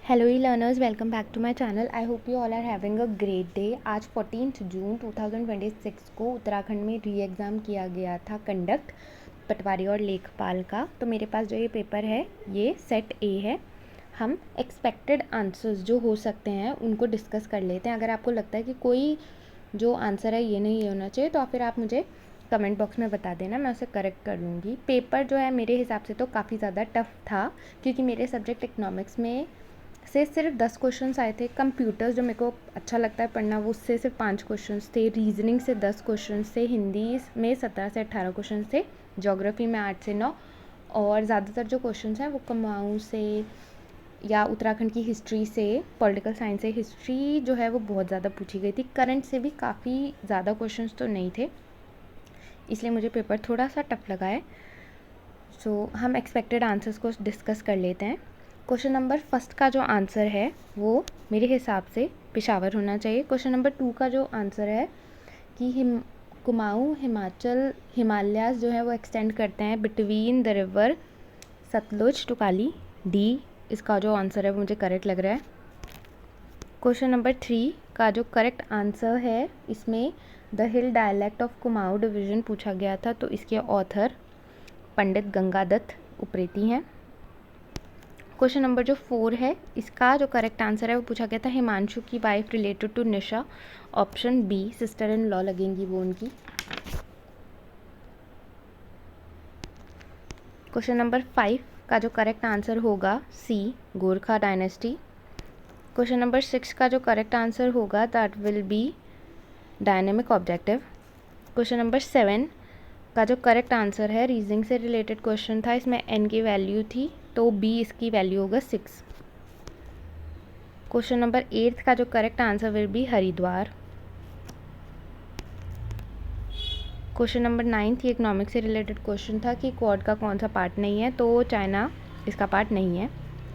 Hello e learners, welcome back to my channel. I hope you all are having a great day. आज 14 जून 2026 को उत्तराखंड में री exam किया गया था कंडक्ट, पटवारी और लेखपाल का। तो मेरे पास जो ये पेपर है ये सेट ए है। हम एक्सपेक्टेड आंसर्स जो हो सकते हैं उनको डिस्कस कर लेते हैं। अगर आपको लगता है कि कोई जो आंसर है ये नहीं होना चाहिए तो फिर आप मुझे कमेंट बॉक्स में बता देना, मैं उसे करेक्ट कर लूँगी। पेपर जो है मेरे हिसाब से तो काफ़ी ज़्यादा टफ था, क्योंकि मेरे सब्जेक्ट इकोनॉमिक्स में से सिर्फ 10 क्वेश्चंस आए थे। कंप्यूटर्स जो मेरे को अच्छा लगता है पढ़ना, वो उससे सिर्फ 5 क्वेश्चंस थे। रीजनिंग से 10 क्वेश्चंस थे। हिंदी में 17 से 18 क्वेश्चंस थे। ज्योग्राफी में 8 से 9। और ज़्यादातर जो क्वेश्चंस हैं वो कुमाऊँ से या उत्तराखंड की हिस्ट्री से, पॉलिटिकल साइंस से। हिस्ट्री जो है वो बहुत ज़्यादा पूछी गई थी। करंट से भी काफ़ी ज़्यादा क्वेश्चंस तो नहीं थे, इसलिए मुझे पेपर थोड़ा सा टफ लगा है। सो हम एक्सपेक्टेड आंसर्स को डिस्कस कर लेते हैं। क्वेश्चन नंबर फर्स्ट का जो आंसर है वो मेरे हिसाब से पेशावर होना चाहिए। क्वेश्चन नंबर 2 का जो आंसर है कि कुमाऊँ हिमालयाज़ जो है वो एक्सटेंड करते हैं between the river Sutlej to Kali. D इसका जो आंसर है वो मुझे करेक्ट लग रहा है। क्वेश्चन नंबर 3 का जो करेक्ट आंसर है, इसमें the hill dialect of Kumaon division पूछा गया था, तो इसके ऑथर पंडित गंगादत्त उप्रेती हैं। क्वेश्चन नंबर जो 4 है, इसका जो करेक्ट आंसर है वो पूछा गया था हिमांशु की wife related to Nisha. Option B sister in law लगेंगी वो उनकी। क्वेश्चन नंबर 5 का जो करेक्ट आंसर होगा सी गोरखा डायनेस्टी। क्वेश्चन नंबर 6 का जो करेक्ट आंसर होगा that will be dynamic objective. Question number 7 का जो करेक्ट आंसर है, रीजनिंग से रिलेटेड क्वेश्चन था, इसमें एन की वैल्यू थी, तो बी इसकी वैल्यू होगा 6। क्वेश्चन नंबर 8 का जो correct answer will B Haridwar. Question number 9 ये इकोनॉमिक्स से रिलेटेड क्वेश्चन था कि क्वाड का कौन सा पार्ट नहीं है, तो चाइना इसका पार्ट नहीं है।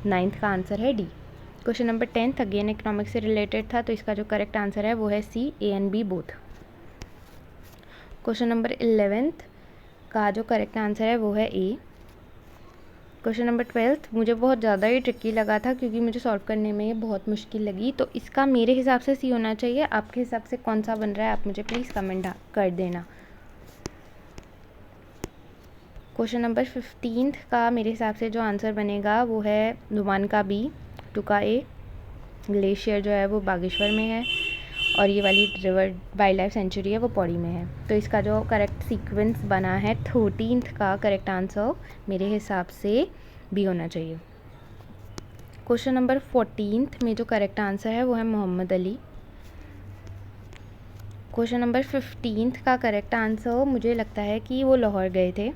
9th का आंसर है D. Question number 10 again economics से रिलेटेड था, तो इसका जो करेक्ट आंसर है वो है C A and B both. Question number 11 का जो करेक्ट आंसर है वो है ए। क्वेश्चन नंबर 12 मुझे बहुत ज़्यादा ही ट्रिकी लगा था, क्योंकि मुझे सॉल्व करने में ये बहुत मुश्किल लगी, तो इसका मेरे हिसाब से सी होना चाहिए। आपके हिसाब से कौन सा बन रहा है आप मुझे प्लीज़ कमेंट कर देना। क्वेश्चन नंबर 15 का मेरे हिसाब से जो आंसर बनेगा वो है 1 का बी, 2 का ए। ग्लेशियर जो है वो बागेश्वर में है, और ये वाली रिवर वाइल्ड लाइफ सेंचुरी है वो पौड़ी में है। तो इसका जो करेक्ट सीक्वेंस बना है 13th का करेक्ट आंसर मेरे हिसाब से बी होना चाहिए। क्वेश्चन नंबर 14 में जो करेक्ट आंसर है वो है मोहम्मद अली। क्वेश्चन नंबर 15 का करेक्ट आंसर मुझे लगता है कि वो लाहौर गए थे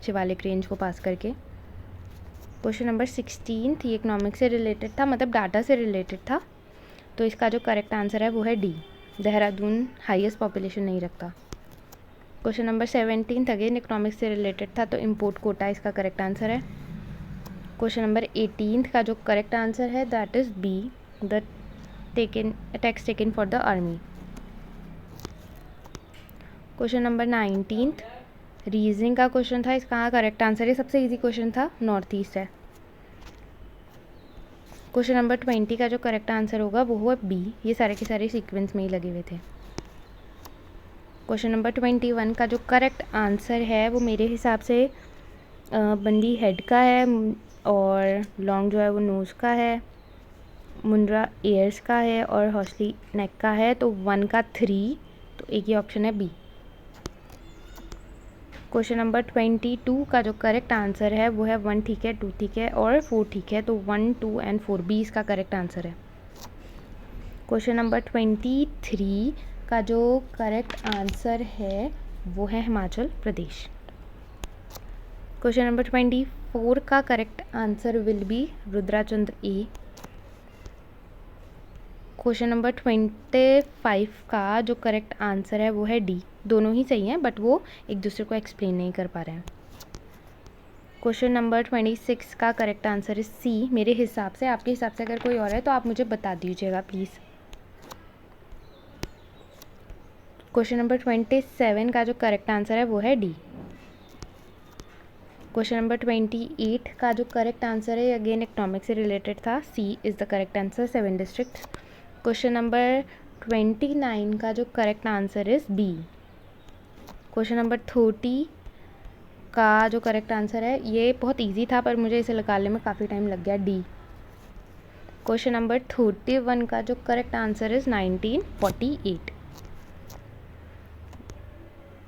शिवालिक रेंज को पास करके। क्वेश्चन नंबर 16 ये इकोनॉमिक्स से रिलेटेड था, मतलब डाटा से रिलेटेड था, तो इसका जो करेक्ट आंसर है वो है डी। देहरादून हाईएस्ट पॉपुलेशन नहीं रखता। क्वेश्चन नंबर 17 अगेन इकोनॉमिक्स से रिलेटेड था, तो इम्पोर्ट कोटा इसका करेक्ट आंसर है। क्वेश्चन नंबर 18 का जो करेक्ट आंसर है that is B, the tax taken for the army. Question number 19 reasoning का क्वेश्चन था, इसका करेक्ट आंसर है, सबसे इजी क्वेश्चन था, नॉर्थ ईस्ट है। क्वेश्चन नंबर 20 का जो करेक्ट आंसर होगा वो है बी, ये सारे के सारे सीक्वेंस में ही लगे हुए थे। क्वेश्चन नंबर 21 का जो करेक्ट आंसर है वो मेरे हिसाब से बंदी हेड का है, और लॉन्ग जो है वो नोज़ का है, मुंड्रा ईयर्स का है, और हौसली नेक का है, तो 1 का 3, तो एक ही ऑप्शन है बी। क्वेश्चन नंबर 22 का जो करेक्ट आंसर है वो है 1 ठीक है, 2 ठीक है और 4 ठीक है, तो 1, 2 एंड 4 बी इसका करेक्ट आंसर है। क्वेश्चन नंबर 23 का जो करेक्ट आंसर है वो है हिमाचल प्रदेश। क्वेश्चन नंबर 24 का correct answer will be Rudrachand A. Question number 25 का जो करेक्ट आंसर है वो है डी। दोनों ही सही हैं, बट वो एक दूसरे को एक्सप्लेन नहीं कर पा रहे हैं। क्वेश्चन नंबर 26 का करेक्ट आंसर इज सी मेरे हिसाब से। आपके हिसाब से अगर कोई और है तो आप मुझे बता दीजिएगा प्लीज़। क्वेश्चन नंबर 27 का जो करेक्ट आंसर है वो है डी। क्वेश्चन नंबर 28 का जो करेक्ट आंसर है अगेन इकोनॉमिक्स से रिलेटेड था, C is the correct answer, 7 district. Question number 29 का जो correct answer is B. Question number 30 का जो करेक्ट आंसर है, ये बहुत इजी था पर मुझे इसे निकालने में काफ़ी टाइम लग गया, डी। क्वेश्चन नंबर 31 का जो correct answer is 1948।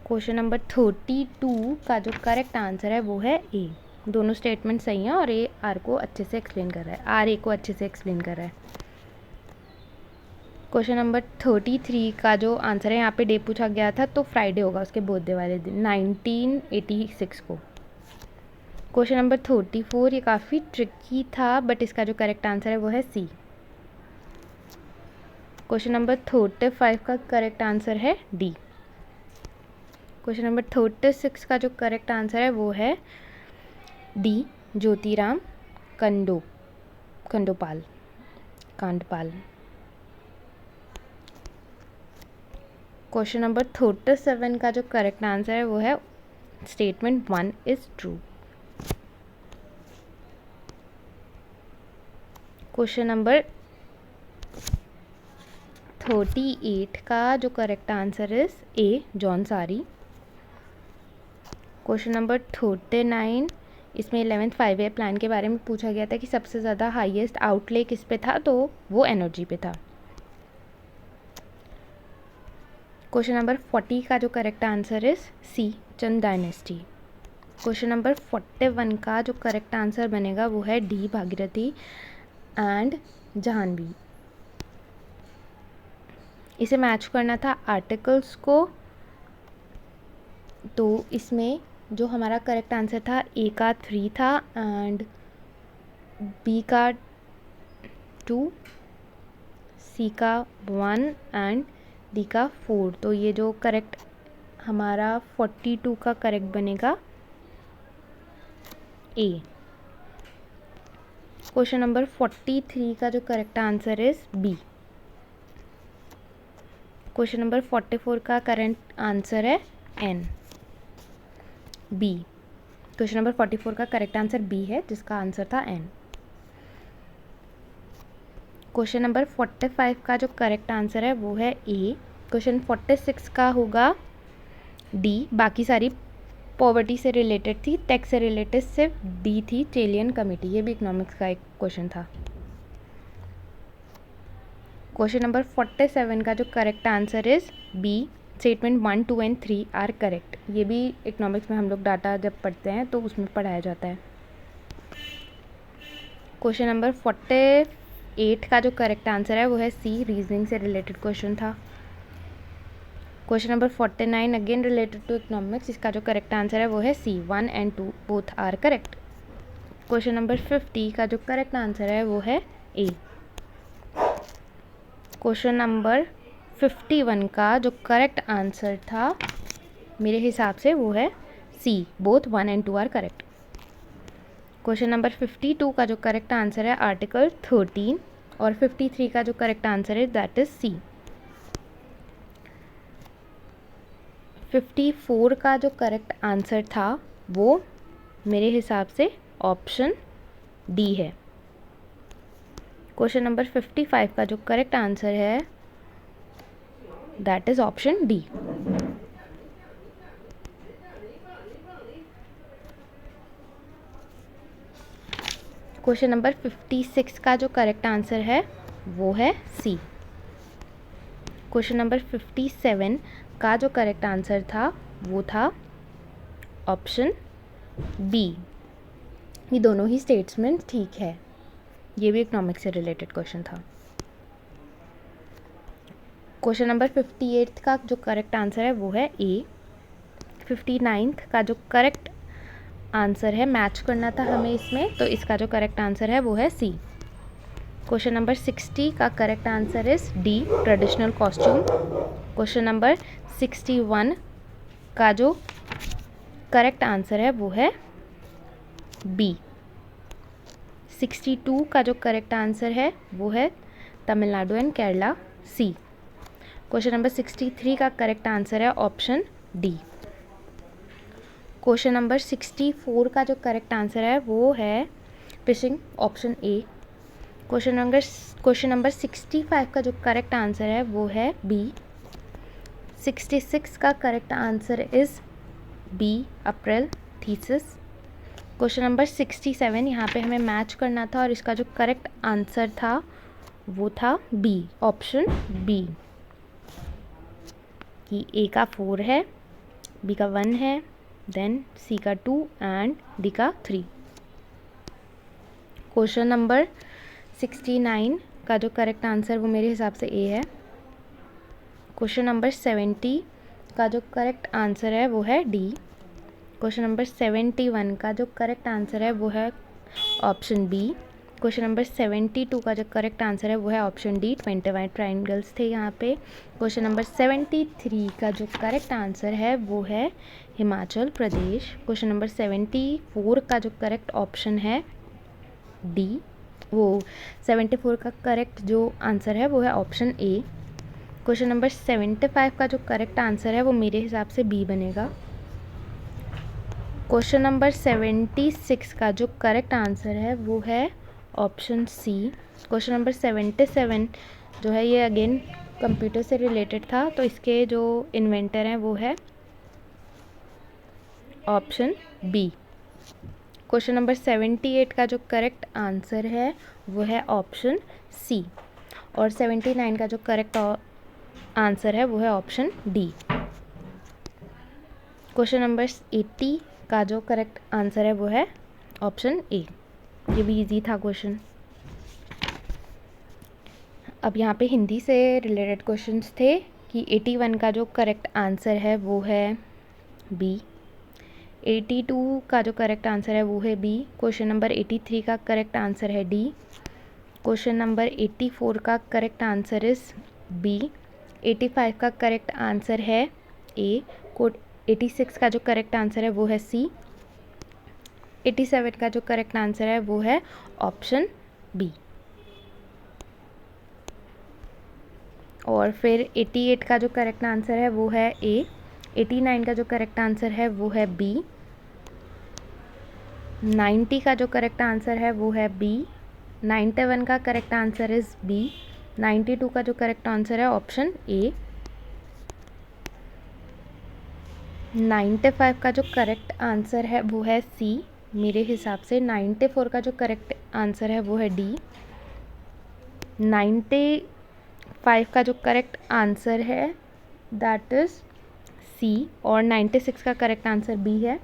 Question number 32 का जो करेक्ट आंसर है वो है ए। दोनों स्टेटमेंट सही हैं और ए आर को अच्छे से एक्सप्लेन कर रहा है, आर ए को अच्छे से एक्सप्लेन कर रहा है। क्वेश्चन नंबर 33 का जो आंसर है, यहाँ पे डे पूछा गया था तो फ्राइडे होगा, उसके बर्थडे वाले दिन 1986 को। क्वेश्चन नंबर 34 ये काफ़ी ट्रिकी था बट इसका जो करेक्ट आंसर है वो है सी। क्वेश्चन नंबर 35 का करेक्ट आंसर है डी। क्वेश्चन नंबर 36 का जो करेक्ट आंसर है वो है D, Jyotiram Kandpal. Question number 37 का जो करेक्ट आंसर है वो है statement 1 is true. Question number 38 का जो correct answer is a, John सारी। क्वेश्चन नंबर 39, इसमें 11th 5 ईयर प्लान के बारे में पूछा गया था कि सबसे ज़्यादा हाईएस्ट आउटले किस पे था, तो वो एनर्जी पे था। क्वेश्चन नंबर 40 का जो correct answer is C, Chand dynasty. Question number 41 का जो करेक्ट आंसर बनेगा वो है डी, भागीरथी एंड जाह्नवी। इसे मैच करना था आर्टिकल्स को, तो इसमें जो हमारा करेक्ट आंसर था, ए का 3 था एंड बी का 2, सी का 1 एंड डी का 4। तो ये जो करेक्ट हमारा 42 का करेक्ट बनेगा ए। क्वेश्चन नंबर 43 का जो correct answer is B. Question number 44 का करेक्ट आंसर है एन, बी। क्वेश्चन नंबर 44 का करेक्ट आंसर बी है, जिसका आंसर था एन। क्वेश्चन नंबर 45 का जो करेक्ट आंसर है वो है ए। क्वेश्चन 46 का होगा डी, बाकी सारी पॉवर्टी से रिलेटेड थी, टैक्स से रिलेटेड सिर्फ डी थी, चेलियन कमेटी। ये भी इकोनॉमिक्स का एक क्वेश्चन था। क्वेश्चन नंबर 47 का जो correct answer is B, statement 1, 2 and 3 are correct. ये भी इकोनॉमिक्स में हम लोग डाटा जब पढ़ते हैं तो उसमें पढ़ाया जाता है। क्वेश्चन नंबर 48 का जो करेक्ट आंसर है वो है सी, रीजनिंग से रिलेटेड क्वेश्चन था। Question number 49 again related to economics, इसका जो करेक्ट आंसर है वो है C, 1 and 2 both are correct. Question number 50 का जो करेक्ट आंसर है वो है ए। क्वेश्चन नंबर 51 का जो करेक्ट आंसर था मेरे हिसाब से वो है C, both 1 and 2 are correct. Question number 52 का जो करेक्ट आंसर है आर्टिकल 13 और 53 का जो करेक्ट आंसर है दैट इज सी। 54 का जो करेक्ट आंसर था वो मेरे हिसाब से ऑप्शन डी है। क्वेश्चन नंबर 55 का जो करेक्ट आंसर है that is option D. Question number 56 का जो करेक्ट आंसर है वो है सी। क्वेश्चन नंबर 57 का जो करेक्ट आंसर था वो था ऑप्शन बी। ये दोनों ही स्टेटमेंट ठीक है। ये भी इकोनॉमिक्स से रिलेटेड क्वेश्चन था। क्वेश्चन नंबर 58 का जो करेक्ट आंसर है वो है ए। 59 का जो करेक्ट आंसर है, मैच करना था हमें इसमें, तो इसका जो करेक्ट आंसर है वो है सी। क्वेश्चन नंबर 60 का correct answer is D, traditional costume. Question number 61 का जो करेक्ट आंसर है वो है बी। 62 का जो करेक्ट आंसर है वो है Tamil Nadu and Kerala, C. Question number 63 का करेक्ट आंसर है ऑप्शन डी। क्वेश्चन नंबर 64 का जो करेक्ट आंसर है वो है phishing, option A. Question number 65 का जो करेक्ट आंसर है वो है बी। 66 का correct answer is B, April thesis. Question number 67, यहाँ पे हमें मैच करना था और इसका जो करेक्ट आंसर था वो था बी, ऑप्शन बी, कि ए का 4 है, बी का 1 है, देन सी का 2 एंड डी का 3। क्वेश्चन नंबर 69 का जो करेक्ट आंसर वो मेरे हिसाब से ए है। क्वेश्चन नंबर 70 का जो करेक्ट आंसर है वो है डी। क्वेश्चन नंबर 71 का जो करेक्ट आंसर है वो है ऑप्शन बी। क्वेश्चन नंबर 72 का जो करेक्ट आंसर है वो है ऑप्शन डी, 21 ट्राइंगल्स थे यहाँ पे। क्वेश्चन नंबर 73 का जो करेक्ट आंसर है वो है हिमाचल प्रदेश। क्वेश्चन नंबर 74 का जो करेक्ट ऑप्शन है डी, वो 74 का करेक्ट जो आंसर है वो है ऑप्शन ए। क्वेश्चन नंबर 75 का जो करेक्ट आंसर है वो मेरे हिसाब से बी बनेगा। क्वेश्चन नंबर 76 का जो करेक्ट आंसर है वो है ऑप्शन सी। क्वेश्चन नंबर 77 जो है ये अगेन कंप्यूटर से रिलेटेड था, तो इसके जो इन्वेंटर हैं वो है ऑप्शन बी। क्वेश्चन नंबर 78 का जो करेक्ट आंसर है वो है ऑप्शन सी, और 79 का जो करेक्ट आंसर है वो है ऑप्शन डी। क्वेश्चन नंबर 80 का जो करेक्ट आंसर है वो है ऑप्शन ए। ये भी इजी था क्वेश्चन। अब यहाँ पे हिंदी से रिलेटेड क्वेश्चंस थे कि 81 का जो करेक्ट आंसर है वो है बी। 82 का जो करेक्ट आंसर है वो है बी। क्वेश्चन नंबर 83 का करेक्ट आंसर है डी। क्वेश्चन नंबर 84 का करेक्ट आंसर इज़ बी। 85 का करेक्ट आंसर है ए। 86 का जो करेक्ट आंसर है वो है सी। 87 का जो करेक्ट आंसर है वो है ऑप्शन बी। और फिर 88 का जो करेक्ट आंसर है वो है ए। 89 का जो करेक्ट आंसर है वो है बी। 90 का जो करेक्ट आंसर है वो है बी। 91 का करेक्ट आंसर इज़ बी। 92 का जो करेक्ट आंसर है ऑप्शन ए। 95 का जो करेक्ट आंसर है वो है सी। मेरे हिसाब से 94 का जो करेक्ट आंसर है वो है डी। 95 का जो करेक्ट आंसर है दैट इज़ सी, और 96 का करेक्ट आंसर बी है।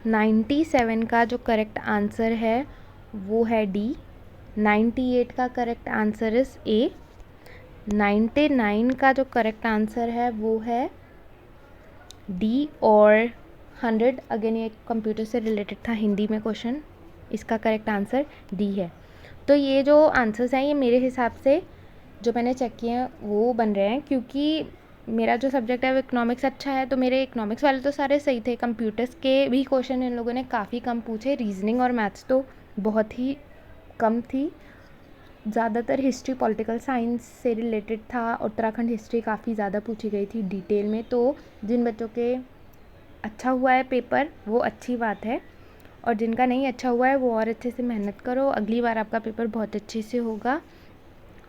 97 का जो करेक्ट आंसर है वो है डी। 98 का करेक्ट आंसर इज़ ए। 99 का जो करेक्ट आंसर है वो है डी, और 100 अगेन ये कंप्यूटर से रिलेटेड था, हिंदी में क्वेश्चन, इसका करेक्ट आंसर डी है। तो ये जो आंसर्स हैं ये मेरे हिसाब से जो मैंने चेक किए हैं वो बन रहे हैं, क्योंकि मेरा जो सब्जेक्ट है वो इकोनॉमिक्स अच्छा है, तो मेरे इकोनॉमिक्स वाले तो सारे सही थे। कंप्यूटर्स के भी क्वेश्चन इन लोगों ने काफ़ी कम पूछे, रीजनिंग और मैथ्स तो बहुत ही कम थी। ज़्यादातर हिस्ट्री, पॉलिटिकल साइंस से रिलेटेड था। उत्तराखंड हिस्ट्री काफ़ी ज़्यादा पूछी गई थी डिटेल में। तो जिन बच्चों के अच्छा हुआ है पेपर वो अच्छी बात है, और जिनका नहीं अच्छा हुआ है वो और अच्छे से मेहनत करो, अगली बार आपका पेपर बहुत अच्छे से होगा।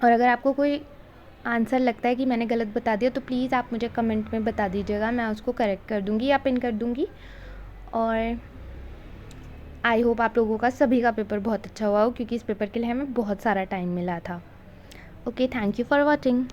और अगर आपको कोई आंसर लगता है कि मैंने गलत बता दिया तो प्लीज़ आप मुझे कमेंट में बता दीजिएगा, मैं उसको करेक्ट कर दूँगी या पिन कर दूँगी। और आई होप आप लोगों का सभी का पेपर बहुत अच्छा हुआ हो, क्योंकि इस पेपर के लिए हमें बहुत सारा टाइम मिला था। Okay, thank you for watching.